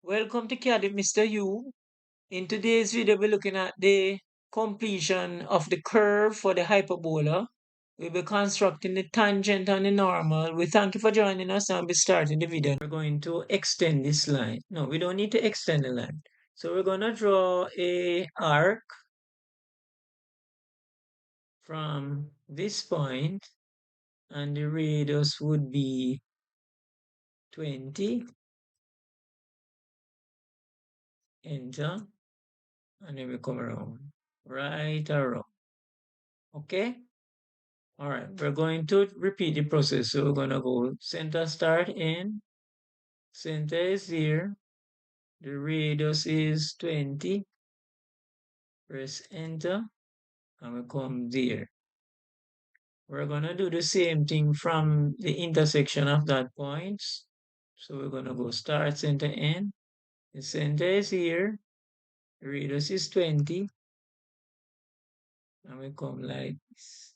Welcome to CAD, Mr. Yu. In today's video, we're looking at the completion of the curve for the hyperbola. We'll be constructing the tangent and the normal. We thank you for joining us and we'll be starting the video. We're going to extend this line. No, we don't need to extend the line. So we're going to draw a arc from this point, and the radius would be 20. Enter. And then we come around. Right around. Okay? All right, we're going to repeat the process. So we're going to go center start in, center is here, the radius is 20, press enter, and we come there. We're going to do the same thing from the intersection of that point. So we're going to go start center in, the center is here, the radius is 20, and we come like this,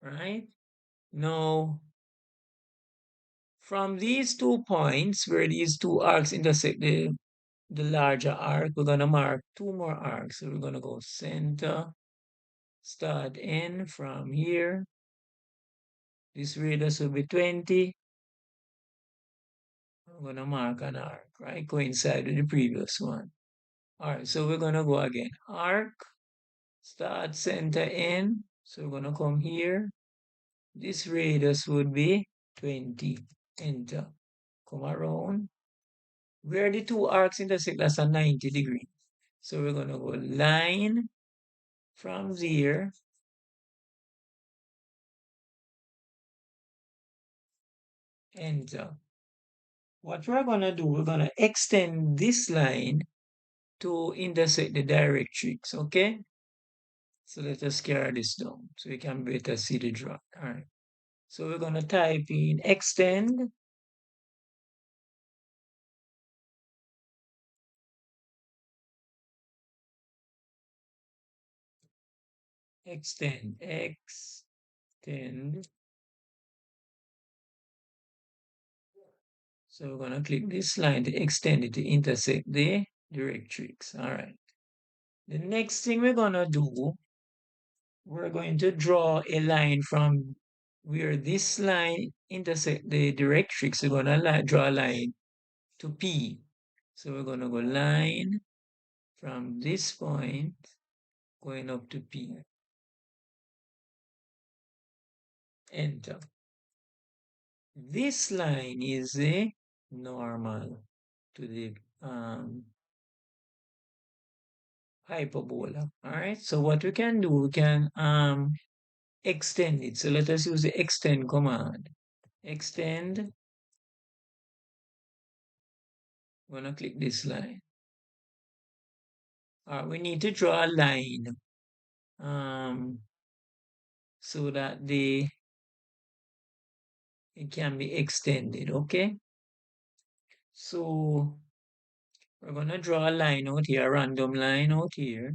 right? Now, from these 2 points where these two arcs intersect, the larger arc, we're going to mark 2 more arcs. So we're going to go center, start in from here. This radius will be 20. I'm going to mark an arc, right? Coincide with the previous one. All right, so we're going to go again. Arc, start center in. So we're going to come here. This radius would be 20. Enter. Come around. Where the two arcs intersect, that's a 90 degree. So we're going to go line from there. Enter. What we're going to do, we're going to extend this line to intersect the directrix, okay? So let us carry this down so we can better see the drawing. All right. So we're going to type in extend. Extend. Extend. So we're going to click this line to extend it to intersect the directrix. All right. The next thing we're going to do, we're going to draw a line from where this line intersect the directrix. We're going to draw a line to P. So we're going to go line from this point going up to P. Enter. This line is a normal to the hyperbola. All right. So what we can do, we can extend it. So let us use the extend command. Extend. I'm gonna click this line. All right, we need to draw a line so that it can be extended. Okay. So we're gonna draw a line out here, a random line out here,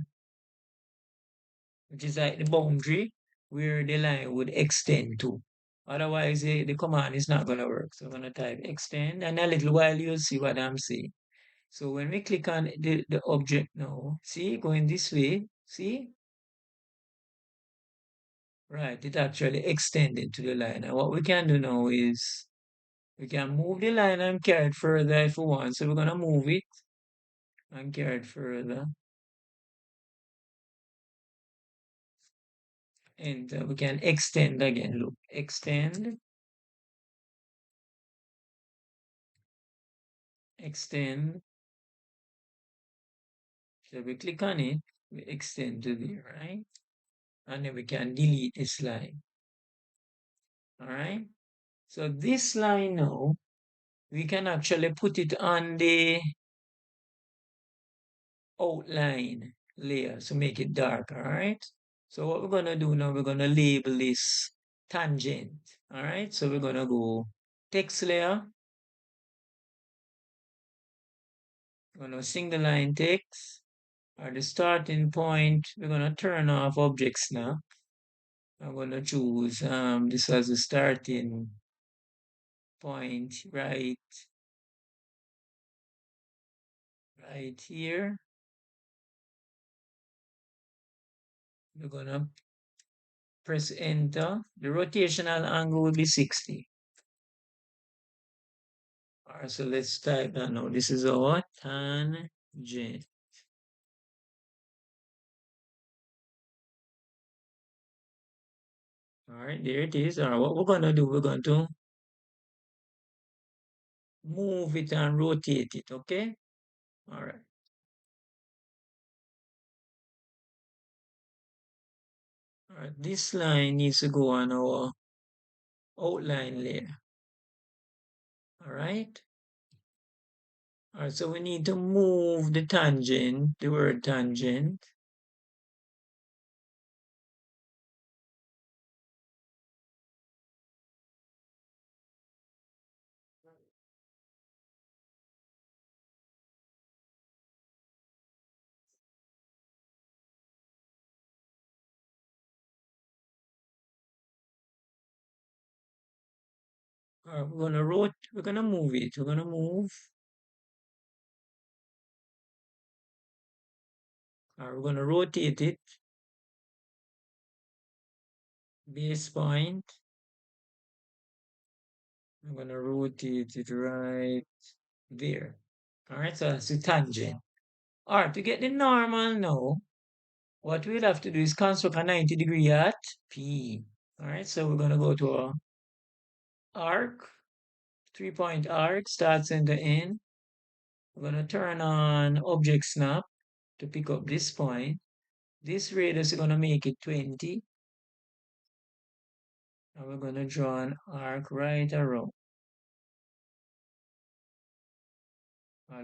which is like the boundary where the line would extend to. Otherwise, the command is not gonna work. So I'm gonna type extend, and a little while you'll see what I'm saying. So when we click on the object now, see, going this way, see? Right, it actually extended to the line. And what we can do now is we can move the line and carry it further if we want. So we're gonna move it and carry it further. And we can extend again. Look, extend, extend. So we click on it, we extend to there, right? And then we can delete this line. All right. So this line now, we can actually put it on the outline layer to make it dark. All right. So what we're gonna do now, we're gonna label this tangent. All right. So we're gonna go text layer. We're gonna single line text. At the starting point, we're gonna turn off object snap. I'm gonna choose this as the starting point, right right here. We're gonna press enter. The rotational angle will be 60. All right, so let's type that now. This is our tangent. All right, there it is. All right, what we're gonna do, we're going to move it and rotate it, okay? All right. All right, this line needs to go on our outline layer. All right. All right, so we need to move the tangent, the word tangent. All right, we're gonna move it. We're gonna move. All right, we're gonna rotate it. Base point. I'm gonna rotate it right there. All right, so that's the tangent. All right, to get the normal now, what we'll have to do is construct a 90-degree at P. All right, so we're gonna go to a arc, 3-point arc, start center end. We're gonna turn on object snap to pick up this point. This radius is gonna make it 20. And we're gonna draw an arc right around.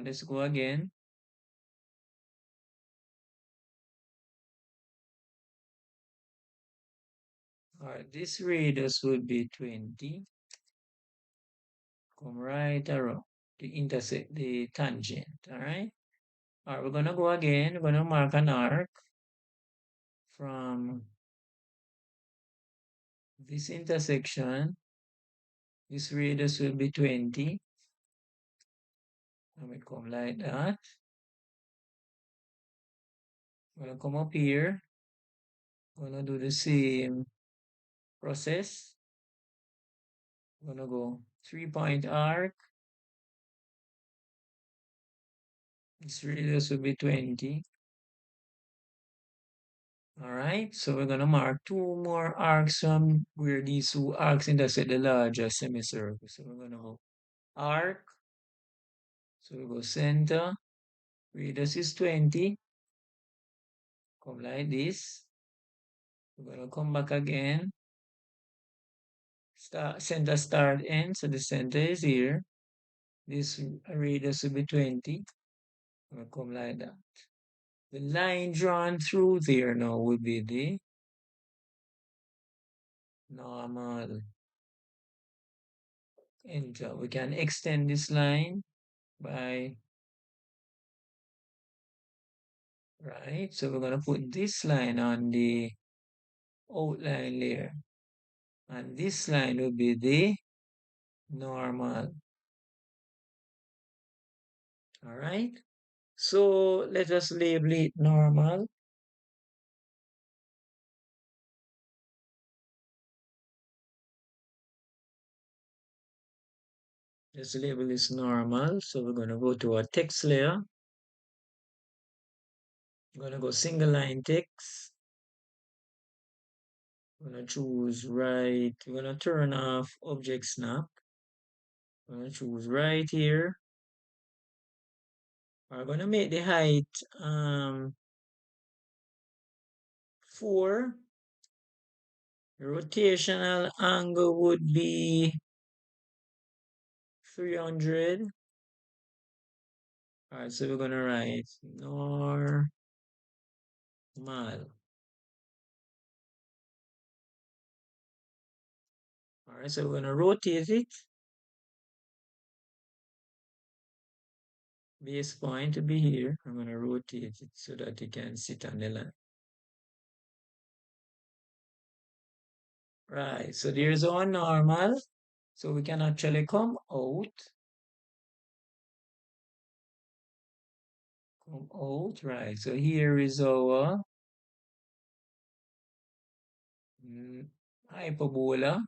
Let's go again. All right, this radius would be 20. Come right around to intersect the tangent. All right. All right, we're gonna go again. We're gonna mark an arc from this intersection. This radius will be 20. And we come like that. We're gonna come up here. We're gonna do the same process. We're gonna go 3-point arc. This radius will be 20. All right, so we're gonna mark two more arcs from where these two arcs intersect the larger semicircle. So we're gonna go arc. So we go center. Radius is 20. Come like this. We're gonna come back again. Start center start end. So the center is here. This radius will be 20. We'll come like that. The line drawn through there now will be the normal. Enter. We can extend this line by right. So we're gonna put this line on the outline layer. And this line will be the normal. All right. So let us label it normal. Let's label this normal. So we're going to go to our text layer. I'm going to go single line text. I'm going to choose right. We're going to turn off object snap. I'm going to choose right here. We're going to make the height 4. The rotational angle would be 300. All right, so we're going to write normal. All right, so we're going to rotate it. Base point to be here. I'm going to rotate it so that it can sit on the line. Right, so there's our normal. So we can actually come out come out, right? So here is our mm, hyperbola.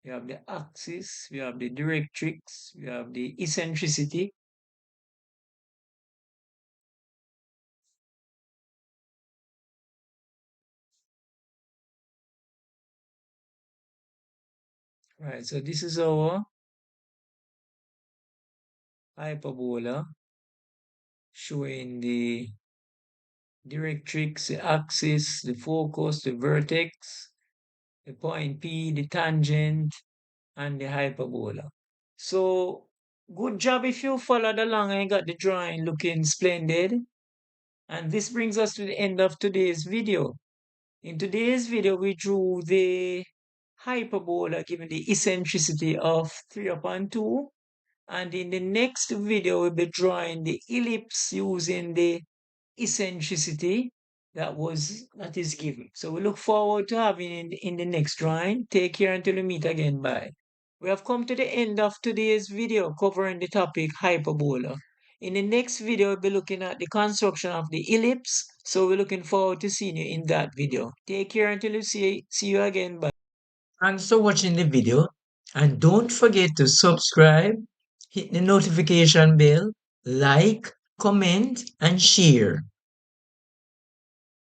We have the axis, we have the directrix, we have the eccentricity. Right, so this is our hyperbola showing the directrix, the axis, the focus, the vertex, the point P, the tangent, and the hyperbola. So good job if you followed along and got the drawing looking splendid. And this brings us to the end of today's video. In today's video, we drew the hyperbola given the eccentricity of 3 upon 2. And in the next video, we'll be drawing the ellipse using the eccentricity that is given. So we look forward to having in the next drawing. Take care until we meet again. Bye. We have come to the end of today's video covering the topic hyperbola. In the next video, we'll be looking at the construction of the ellipse. So we're looking forward to seeing you in that video. Take care until we see you again. Bye. Thanks for watching the video. And don't forget to subscribe, hit the notification bell, like, comment, and share.